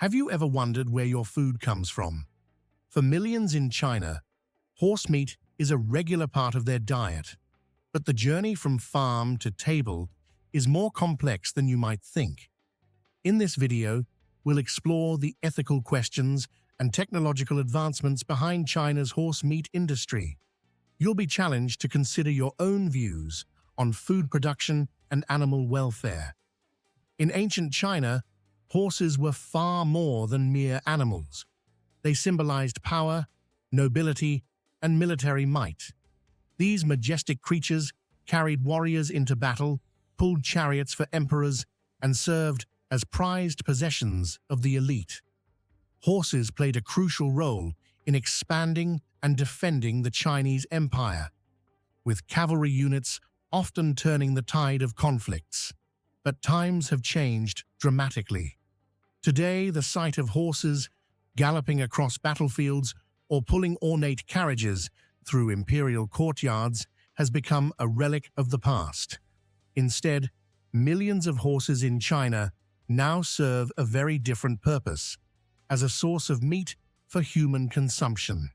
Have you ever wondered where your food comes from? For millions in China, horse meat is a regular part of their diet. But the journey from farm to table is more complex than you might think. In this video, we'll explore the ethical questions and technological advancements behind China's horse meat industry. You'll be challenged to consider your own views on food production and animal welfare. In ancient China, horses were far more than mere animals. They symbolized power, nobility, and military might. These majestic creatures carried warriors into battle, pulled chariots for emperors, and served as prized possessions of the elite. Horses played a crucial role in expanding and defending the Chinese empire, with cavalry units often turning the tide of conflicts. But times have changed dramatically. Today, the sight of horses galloping across battlefields or pulling ornate carriages through imperial courtyards has become a relic of the past. Instead, millions of horses in China now serve a very different purpose, as a source of meat for human consumption.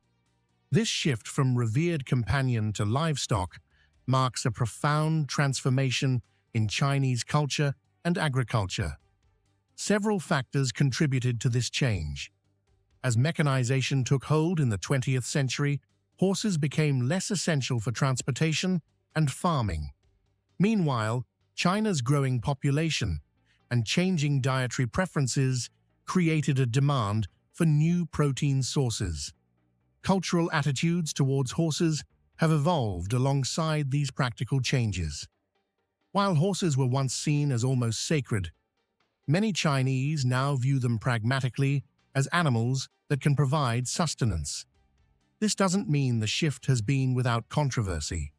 This shift from revered companion to livestock marks a profound transformation in Chinese culture and agriculture. Several factors contributed to this change. As mechanization took hold in the 20th century, horses became less essential for transportation and farming. Meanwhile, China's growing population and changing dietary preferences created a demand for new protein sources. Cultural attitudes towards horses have evolved alongside these practical changes. While horses were once seen as almost sacred, many Chinese now view them pragmatically as animals that can provide sustenance. This doesn't mean the shift has been without controversy.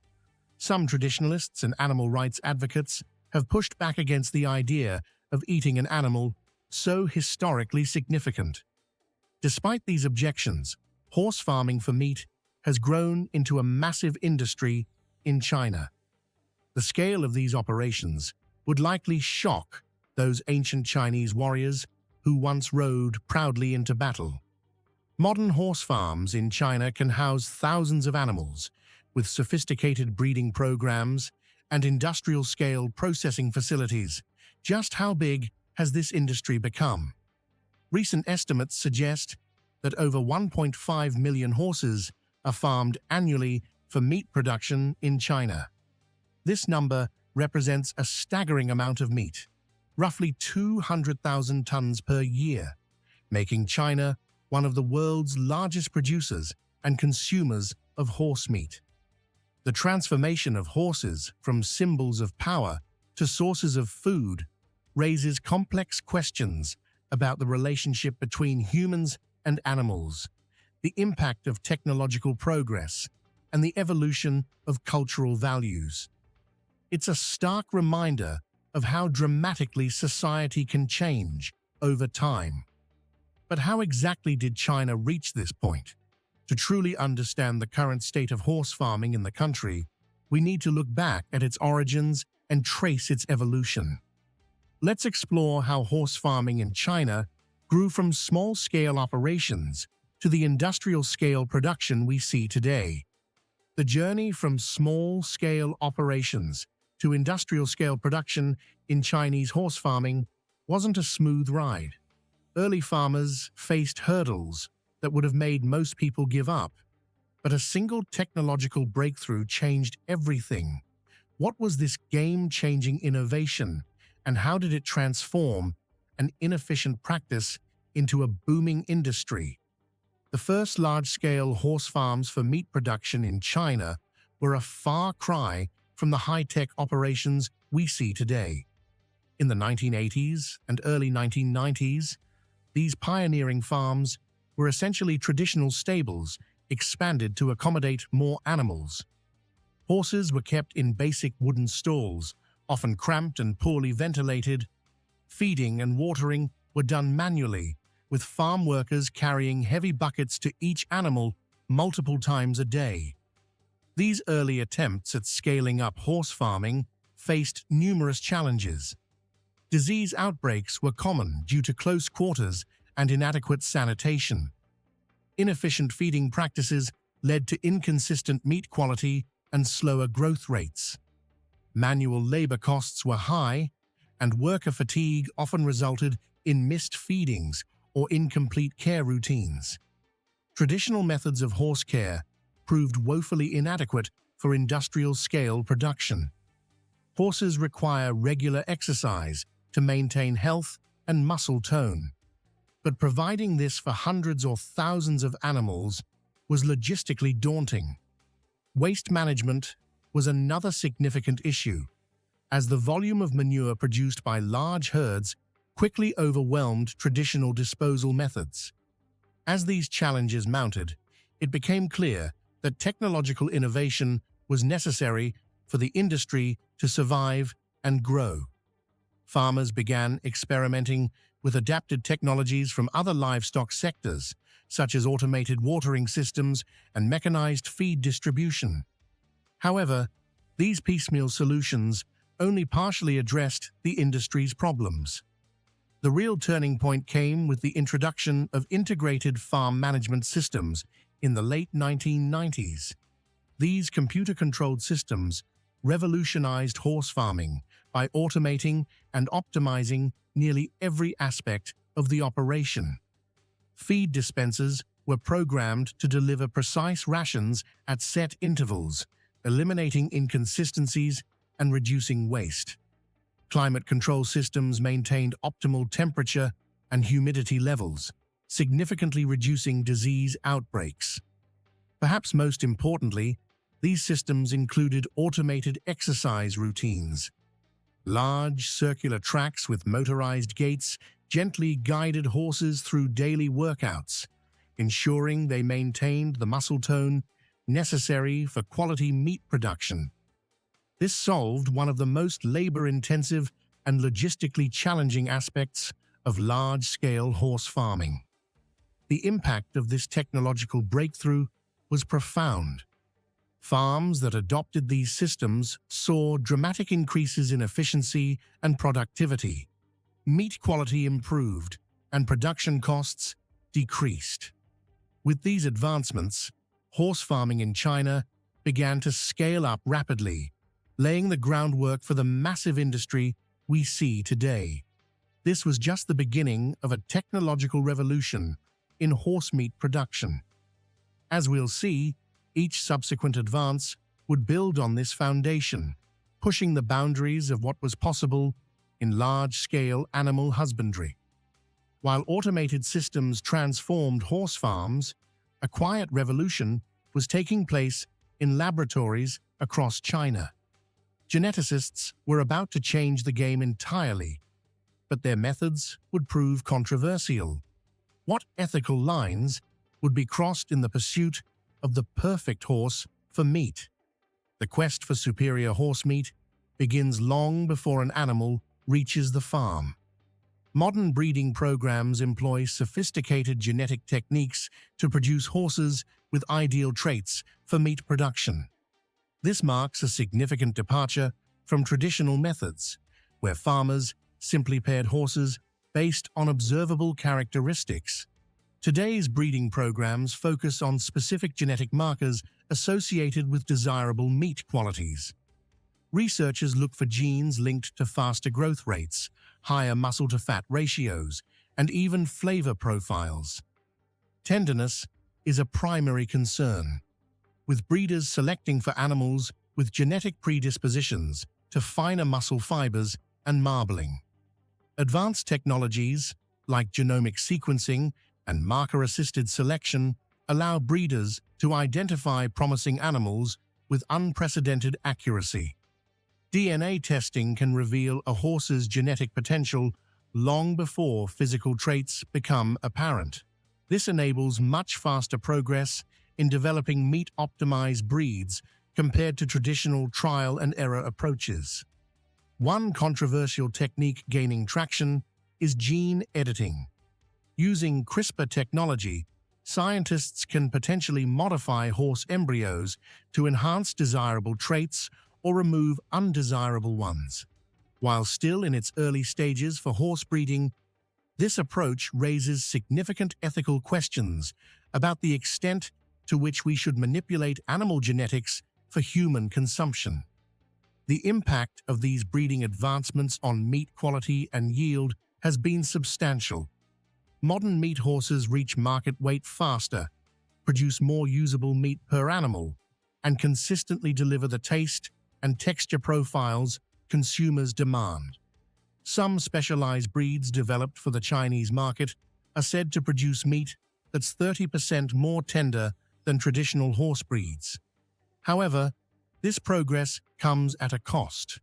Some traditionalists and animal rights advocates have pushed back against the idea of eating an animal so historically significant. Despite these objections, horse farming for meat has grown into a massive industry in China. The scale of these operations would likely shock those ancient Chinese warriors who once rode proudly into battle. Modern horse farms in China can house thousands of animals, with sophisticated breeding programs and industrial-scale processing facilities. Just how big has this industry become? Recent estimates suggest that over 1.5 million horses are farmed annually for meat production in China. This number represents a staggering amount of meat, roughly 200,000 tons per year, making China one of the world's largest producers and consumers of horse meat. The transformation of horses from symbols of power to sources of food raises complex questions about the relationship between humans and animals, the impact of technological progress, and the evolution of cultural values. It's a stark reminder of how dramatically society can change over time. But how exactly did China reach this point? To truly understand the current state of horse farming in the country, we need to look back at its origins and trace its evolution. Let's explore how horse farming in China grew from small-scale operations to the industrial-scale production we see today. The journey from small-scale operations to industrial-scale production in Chinese horse farming wasn't a smooth ride. Early farmers faced hurdles that would have made most people give up. But a single technological breakthrough changed everything. What was this game-changing innovation, and how did it transform an inefficient practice into a booming industry? The first large-scale horse farms for meat production in China were a far cry from the high-tech operations we see today. In the 1980s and early 1990s, these pioneering farms were essentially traditional stables expanded to accommodate more animals. Horses were kept in basic wooden stalls, often cramped and poorly ventilated. Feeding and watering were done manually, with farm workers carrying heavy buckets to each animal multiple times a day. These early attempts at scaling up horse farming faced numerous challenges. Disease outbreaks were common due to close quarters and inadequate sanitation. Inefficient feeding practices led to inconsistent meat quality and slower growth rates. Manual labor costs were high, and worker fatigue often resulted in missed feedings or incomplete care routines. Traditional methods of horse care proved woefully inadequate for industrial-scale production. Horses require regular exercise to maintain health and muscle tone, but providing this for hundreds or thousands of animals was logistically daunting. Waste management was another significant issue, as the volume of manure produced by large herds quickly overwhelmed traditional disposal methods. As these challenges mounted, it became clear that technological innovation was necessary for the industry to survive and grow. Farmers began experimenting with adapted technologies from other livestock sectors, such as automated watering systems and mechanized feed distribution. However, these piecemeal solutions only partially addressed the industry's problems. The real turning point came with the introduction of integrated farm management systems in the late 1990s. These computer-controlled systems revolutionized horse farming by automating and optimizing nearly every aspect of the operation. Feed dispensers were programmed to deliver precise rations at set intervals, eliminating inconsistencies and reducing waste. Climate control systems maintained optimal temperature and humidity levels, significantly reducing disease outbreaks. Perhaps most importantly, these systems included automated exercise routines. Large circular tracks with motorized gates gently guided horses through daily workouts, ensuring they maintained the muscle tone necessary for quality meat production. This solved one of the most labor-intensive and logistically challenging aspects of large-scale horse farming. The impact of this technological breakthrough was profound. Farms that adopted these systems saw dramatic increases in efficiency and productivity. Meat quality improved, and production costs decreased. With these advancements, horse farming in China began to scale up rapidly, laying the groundwork for the massive industry we see today. This was just the beginning of a technological revolution in horse meat production. As we'll see, each subsequent advance would build on this foundation, pushing the boundaries of what was possible in large-scale animal husbandry. While automated systems transformed horse farms, a quiet revolution was taking place in laboratories across China. Geneticists were about to change the game entirely, but their methods would prove controversial. What ethical lines would be crossed in the pursuit of the perfect horse for meat? The quest for superior horse meat begins long before an animal reaches the farm. Modern breeding programs employ sophisticated genetic techniques to produce horses with ideal traits for meat production. This marks a significant departure from traditional methods, where farmers simply paired horses based on observable characteristics. Today's breeding programs focus on specific genetic markers associated with desirable meat qualities. Researchers look for genes linked to faster growth rates, higher muscle-to-fat ratios, and even flavor profiles. Tenderness is a primary concern, with breeders selecting for animals with genetic predispositions to finer muscle fibers and marbling. Advanced technologies, like genomic sequencing and marker-assisted selection, allow breeders to identify promising animals with unprecedented accuracy. DNA testing can reveal a horse's genetic potential long before physical traits become apparent. This enables much faster progress in developing meat-optimized breeds compared to traditional trial-and-error approaches. One controversial technique gaining traction is gene editing. Using CRISPR technology, scientists can potentially modify horse embryos to enhance desirable traits or remove undesirable ones. While still in its early stages for horse breeding, This approach raises significant ethical questions about the extent to which we should manipulate animal genetics for human consumption. The impact of these breeding advancements on meat quality and yield has been substantial. Modern meat horses reach market weight faster, produce more usable meat per animal, and consistently deliver the taste and texture profiles consumers demand. Some specialized breeds developed for the Chinese market are said to produce meat that's 30% more tender than traditional horse breeds. However, this progress comes at a cost.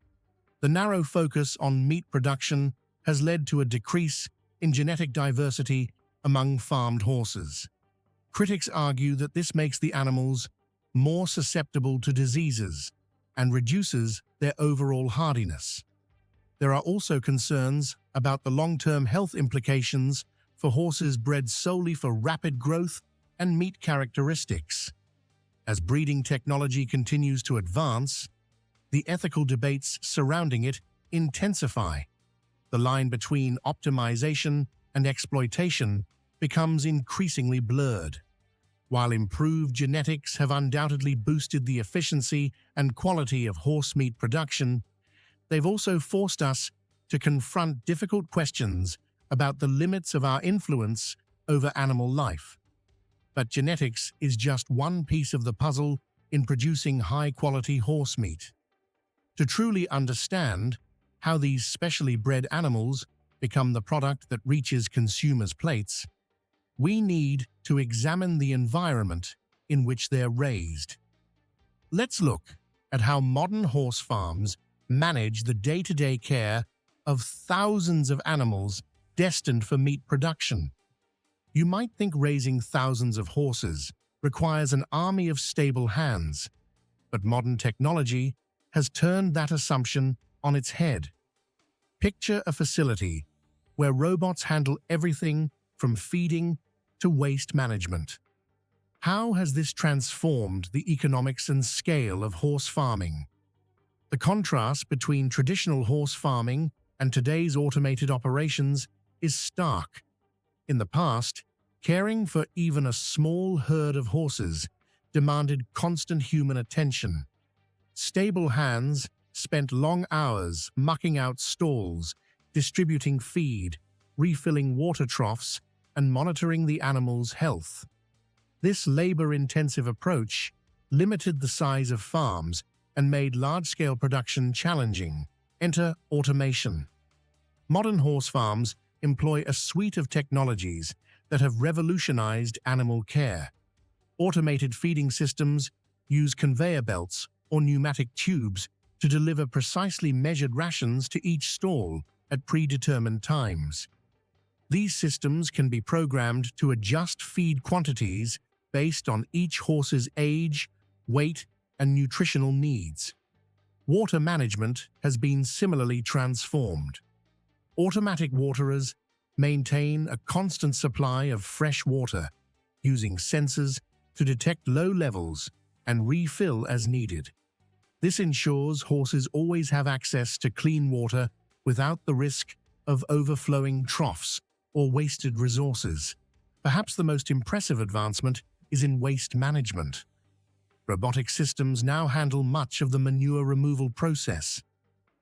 The narrow focus on meat production has led to a decrease in genetic diversity among farmed horses. Critics argue that this makes the animals more susceptible to diseases and reduces their overall hardiness. There are also concerns about the long-term health implications for horses bred solely for rapid growth and meat characteristics. As breeding technology continues to advance, the ethical debates surrounding it intensify. The line between optimization and exploitation becomes increasingly blurred. While improved genetics have undoubtedly boosted the efficiency and quality of horse meat production, they've also forced us to confront difficult questions about the limits of our influence over animal life. But genetics is just one piece of the puzzle in producing high-quality horse meat. To truly understand how these specially bred animals become the product that reaches consumers' plates, we need to examine the environment in which they're raised. Let's look at how modern horse farms manage the day-to-day care of thousands of animals destined for meat production. You might think raising thousands of horses requires an army of stable hands, but modern technology has turned that assumption on its head. Picture a facility where robots handle everything from feeding to waste management. How has this transformed the economics and scale of horse farming? The contrast between traditional horse farming and today's automated operations is stark. In the past, caring for even a small herd of horses demanded constant human attention. Stable hands spent long hours mucking out stalls, distributing feed, refilling water troughs, and monitoring the animal's health. This labor-intensive approach limited the size of farms and made large-scale production challenging. Enter automation. Modern horse farms employ a suite of technologies that have revolutionized animal care. Automated feeding systems use conveyor belts or pneumatic tubes to deliver precisely measured rations to each stall at predetermined times. These systems can be programmed to adjust feed quantities based on each horse's age, weight, and nutritional needs. Water management has been similarly transformed. Automatic waterers maintain a constant supply of fresh water, using sensors to detect low levels and refill as needed. This ensures horses always have access to clean water without the risk of overflowing troughs or wasted resources. Perhaps the most impressive advancement is in waste management. Robotic systems now handle much of the manure removal process.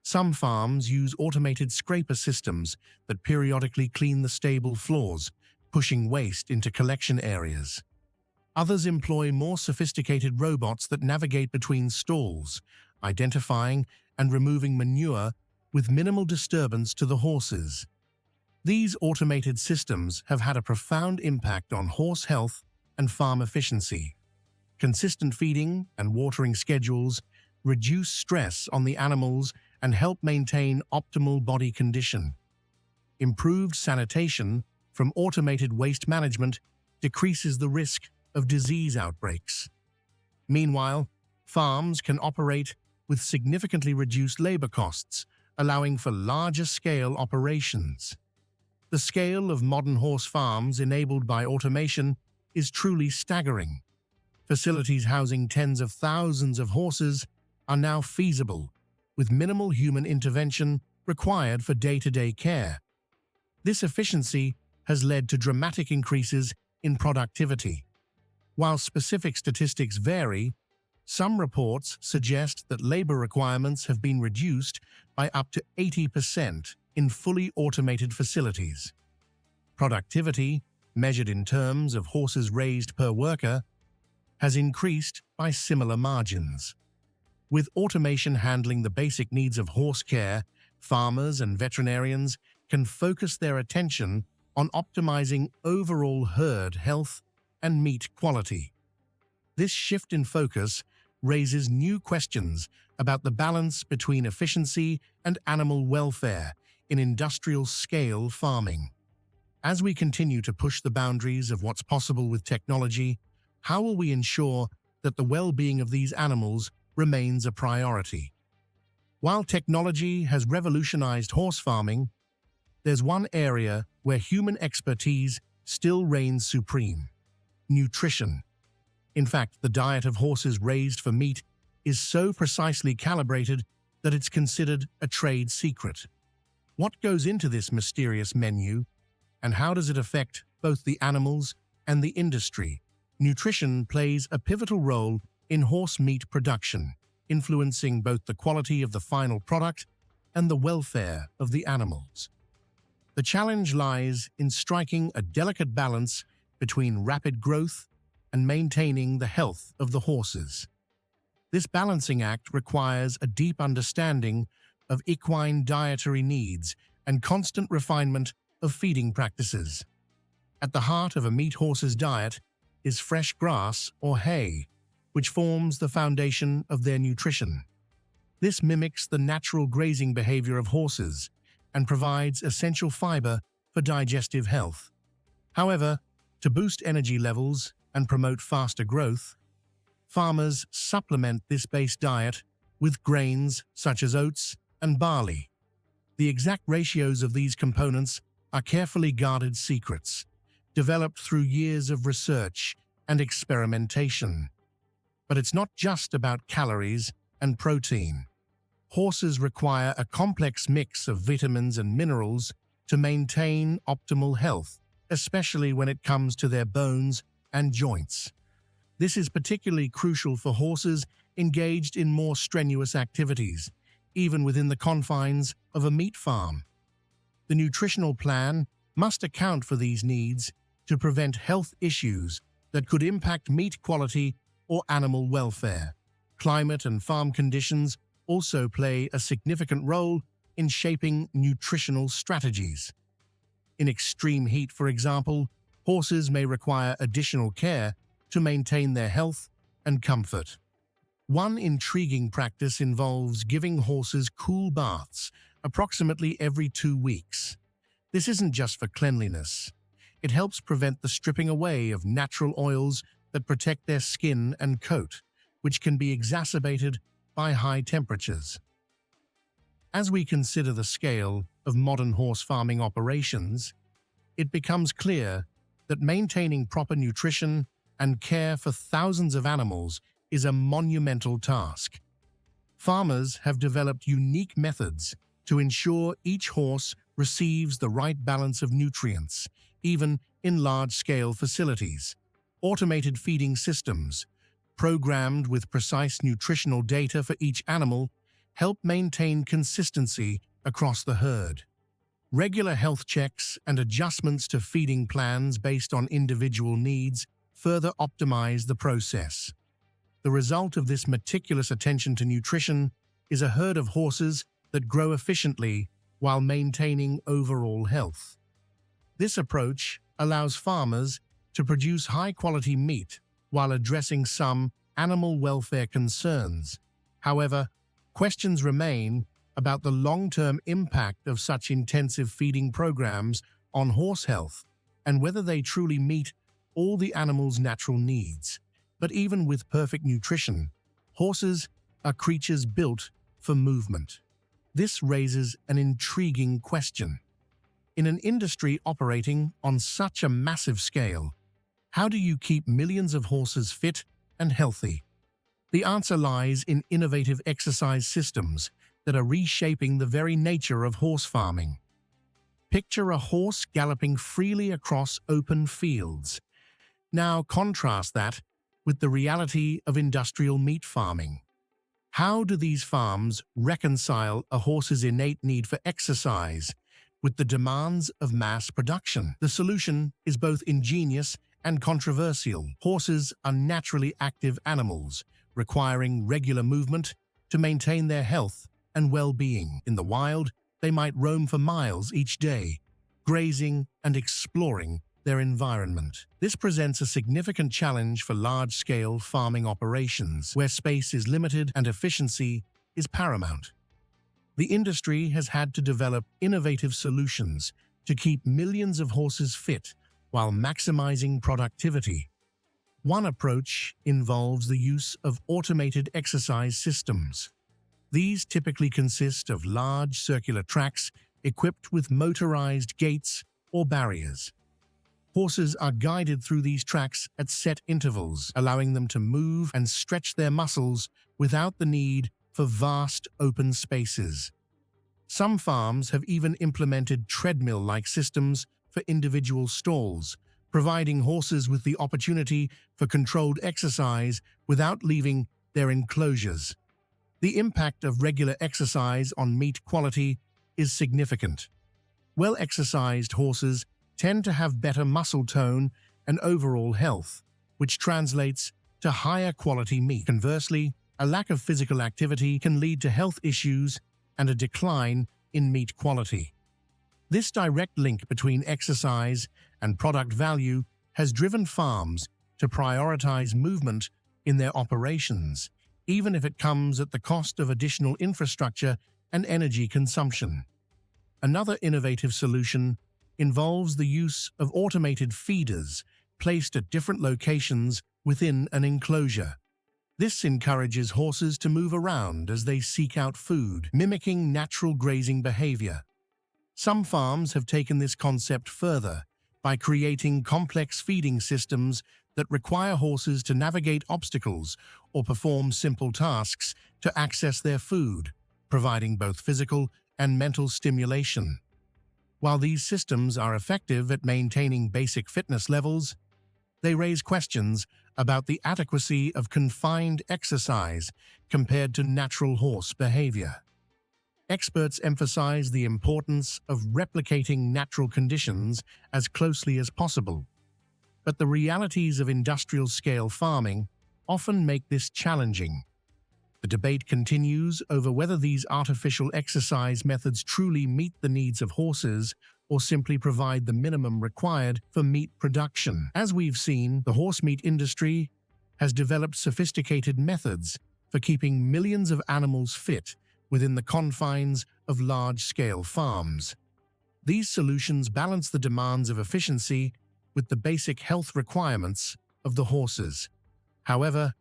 Some farms use automated scraper systems that periodically clean the stable floors, pushing waste into collection areas. Others employ more sophisticated robots that navigate between stalls, identifying and removing manure with minimal disturbance to the horses. These automated systems have had a profound impact on horse health and farm efficiency. Consistent feeding and watering schedules reduce stress on the animals and help maintain optimal body condition. Improved sanitation from automated waste management decreases the risk of disease outbreaks. Meanwhile, farms can operate with significantly reduced labor costs, allowing for larger-scale operations. The scale of modern horse farms enabled by automation is truly staggering. Facilities housing tens of thousands of horses are now feasible, with minimal human intervention required for day-to-day care. This efficiency has led to dramatic increases in productivity. While specific statistics vary, some reports suggest that labor requirements have been reduced by up to 80% in fully automated facilities. Productivity, measured in terms of horses raised per worker, has increased by similar margins. With automation handling the basic needs of horse care, farmers and veterinarians can focus their attention on optimizing overall herd health and meat quality. This shift in focus raises new questions about the balance between efficiency and animal welfare in industrial-scale farming. As we continue to push the boundaries of what's possible with technology, how will we ensure that the well-being of these animals remains a priority? While technology has revolutionized horse farming, there's one area where human expertise still reigns supreme: nutrition. In fact, the diet of horses raised for meat is so precisely calibrated that it's considered a trade secret. What goes into this mysterious menu, and how does it affect both the animals and the industry? Nutrition plays a pivotal role in horse meat production, influencing both the quality of the final product and the welfare of the animals. The challenge lies in striking a delicate balance between rapid growth and maintaining the health of the horses. This balancing act requires a deep understanding of equine dietary needs and constant refinement of feeding practices. At the heart of a meat horse's diet is fresh grass or hay, which forms the foundation of their nutrition. This mimics the natural grazing behavior of horses and provides essential fiber for digestive health. However, to boost energy levels and promote faster growth, farmers supplement this base diet with grains such as oats and barley. The exact ratios of these components are carefully guarded secrets, developed through years of research and experimentation. But it's not just about calories and protein. Horses require a complex mix of vitamins and minerals to maintain optimal health, especially when it comes to their bones and joints. This is particularly crucial for horses engaged in more strenuous activities, even within the confines of a meat farm. The nutritional plan must account for these needs to prevent health issues that could impact meat quality or animal welfare. Climate and farm conditions also play a significant role in shaping nutritional strategies. In extreme heat, for example, horses may require additional care to maintain their health and comfort. One intriguing practice involves giving horses cool baths approximately every 2 weeks. This isn't just for cleanliness. It helps prevent the stripping away of natural oils that protect their skin and coat, which can be exacerbated by high temperatures. As we consider the scale of modern horse farming operations, it becomes clear that maintaining proper nutrition and care for thousands of animals is a monumental task. Farmers have developed unique methods to ensure each horse receives the right balance of nutrients, even in large-scale facilities. Automated feeding systems, programmed with precise nutritional data for each animal, help maintain consistency across the herd. Regular health checks and adjustments to feeding plans based on individual needs further optimize the process. The result of this meticulous attention to nutrition is a herd of horses that grow efficiently while maintaining overall health. This approach allows farmers to produce high-quality meat while addressing some animal welfare concerns. However, questions remain about the long-term impact of such intensive feeding programs on horse health and whether they truly meet all the animal's natural needs. But even with perfect nutrition, horses are creatures built for movement. This raises an intriguing question. In an industry operating on such a massive scale, how do you keep millions of horses fit and healthy? The answer lies in innovative exercise systems that are reshaping the very nature of horse farming. Picture a horse galloping freely across open fields. Now contrast that with the reality of industrial meat farming. How do these farms reconcile a horse's innate need for exercise with the demands of mass production? The solution is both ingenious and controversial. Horses are naturally active animals, requiring regular movement to maintain their health and well-being. In the wild, they might roam for miles each day, grazing and exploring their environment. This presents a significant challenge for large-scale farming operations, where space is limited and efficiency is paramount. The industry has had to develop innovative solutions to keep millions of horses fit while maximizing productivity. One approach involves the use of automated exercise systems. These typically consist of large circular tracks equipped with motorized gates or barriers. Horses are guided through these tracks at set intervals, allowing them to move and stretch their muscles without the need for vast open spaces. Some farms have even implemented treadmill-like systems for individual stalls, providing horses with the opportunity for controlled exercise without leaving their enclosures. The impact of regular exercise on meat quality is significant. Well-exercised horses tend to have better muscle tone and overall health, which translates to higher quality meat. Conversely, a lack of physical activity can lead to health issues and a decline in meat quality. This direct link between exercise and product value has driven farms to prioritize movement in their operations, even if it comes at the cost of additional infrastructure and energy consumption. Another innovative solution involves the use of automated feeders placed at different locations within an enclosure. This encourages horses to move around as they seek out food, mimicking natural grazing behavior. Some farms have taken this concept further by creating complex feeding systems that require horses to navigate obstacles or perform simple tasks to access their food, providing both physical and mental stimulation. While these systems are effective at maintaining basic fitness levels, they raise questions about the adequacy of confined exercise compared to natural horse behavior. Experts emphasize the importance of replicating natural conditions as closely as possible, but the realities of industrial-scale farming often make this challenging. The debate continues over whether these artificial exercise methods truly meet the needs of horses or simply provide the minimum required for meat production. As we've seen, the horse meat industry has developed sophisticated methods for keeping millions of animals fit within the confines of large-scale farms. These solutions balance the demands of efficiency with the basic health requirements of the horses. However,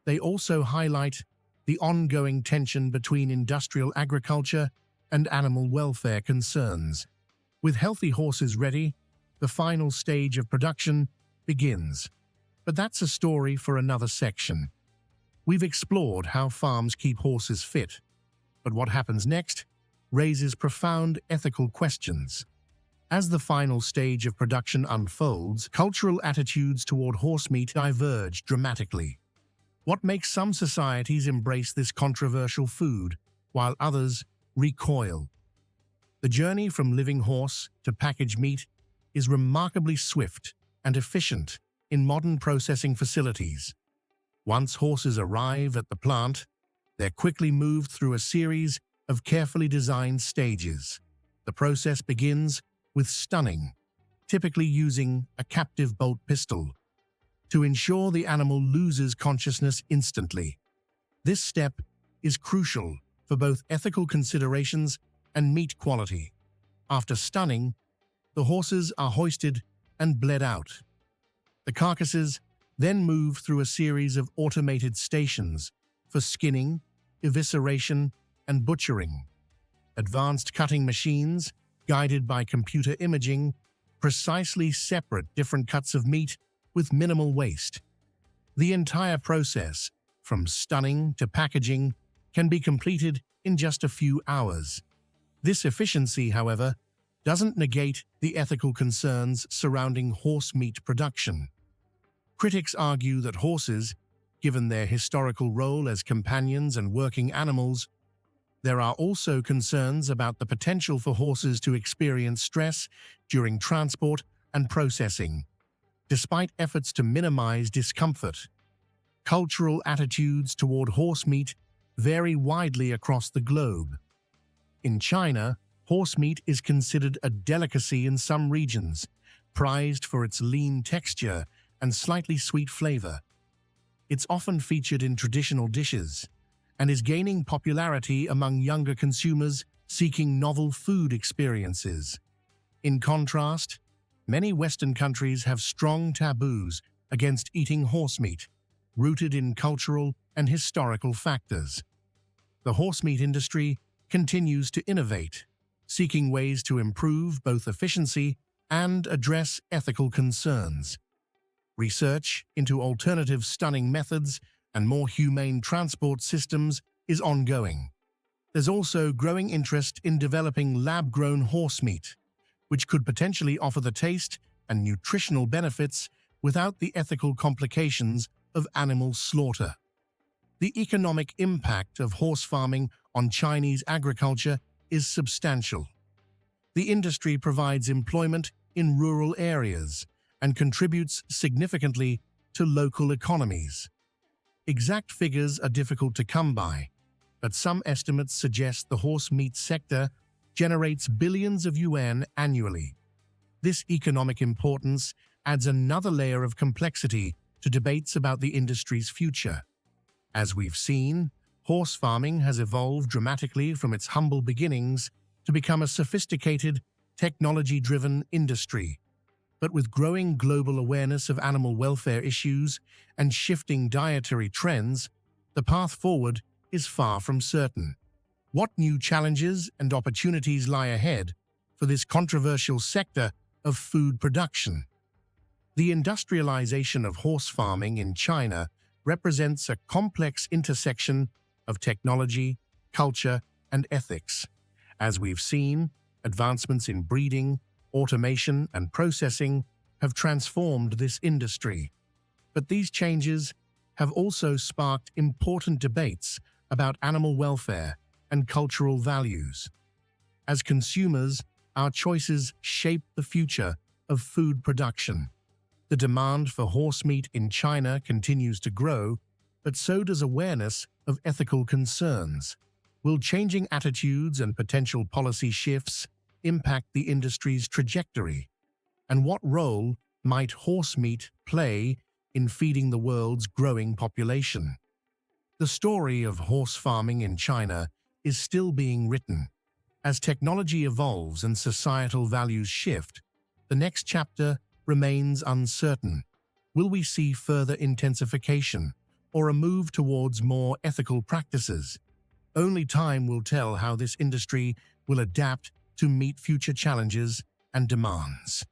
they also highlight the ongoing tension between industrial agriculture and animal welfare concerns. With healthy horses ready, the final stage of production begins. But that's a story for another section. We've explored how farms keep horses fit, but what happens next raises profound ethical questions. As the final stage of production unfolds, cultural attitudes toward horse meat diverge dramatically. What makes some societies embrace this controversial food, while others recoil? The journey from living horse to packaged meat is remarkably swift and efficient in modern processing facilities. Once horses arrive at the plant, they're quickly moved through a series of carefully designed stages. The process begins with stunning, typically using a captive bolt pistol, to ensure the animal loses consciousness instantly. This step is crucial for both ethical considerations and meat quality. After stunning, the horses are hoisted and bled out. The carcasses then move through a series of automated stations for skinning, evisceration, and butchering. Advanced cutting machines, guided by computer imaging, precisely separate different cuts of meat with minimal waste. The entire process, from stunning to packaging, can be completed in just a few hours. This efficiency, however, doesn't negate the ethical concerns surrounding horse meat production. Critics argue that horses, given their historical role as companions and working animals, there are also concerns about the potential for horses to experience stress during transport and processing. Despite efforts to minimize discomfort, cultural attitudes toward horse meat vary widely across the globe. In China, horse meat is considered a delicacy in some regions, prized for its lean texture and slightly sweet flavor. It's often featured in traditional dishes and is gaining popularity among younger consumers seeking novel food experiences. In contrast, many Western countries have strong taboos against eating horse meat, rooted in cultural and historical factors. The horse meat industry continues to innovate, seeking ways to improve both efficiency and address ethical concerns. Research into alternative stunning methods and more humane transport systems is ongoing. There's also growing interest in developing lab-grown horse meat, which could potentially offer the taste and nutritional benefits without the ethical complications of animal slaughter. The economic impact of horse farming on Chinese agriculture is substantial. The industry provides employment in rural areas and contributes significantly to local economies. Exact figures are difficult to come by, but some estimates suggest the horse meat sector generates billions of yuan annually. This economic importance adds another layer of complexity to debates about the industry's future. As we've seen, horse farming has evolved dramatically from its humble beginnings to become a sophisticated, technology-driven industry. But with growing global awareness of animal welfare issues and shifting dietary trends, the path forward is far from certain. What new challenges and opportunities lie ahead for this controversial sector of food production? The industrialization of horse farming in China represents a complex intersection of technology, culture, and ethics. As we've seen, advancements in breeding, automation, and processing have transformed this industry. But these changes have also sparked important debates about animal welfare and cultural values. As consumers, our choices shape the future of food production. The demand for horse meat in China continues to grow, but so does awareness of ethical concerns. Will changing attitudes and potential policy shifts impact the industry's trajectory? And what role might horse meat play in feeding the world's growing population? The story of horse farming in China is still being written. As technology evolves and societal values shift, the next chapter remains uncertain. Will we see further intensification or a move towards more ethical practices? Only time will tell how this industry will adapt to meet future challenges and demands.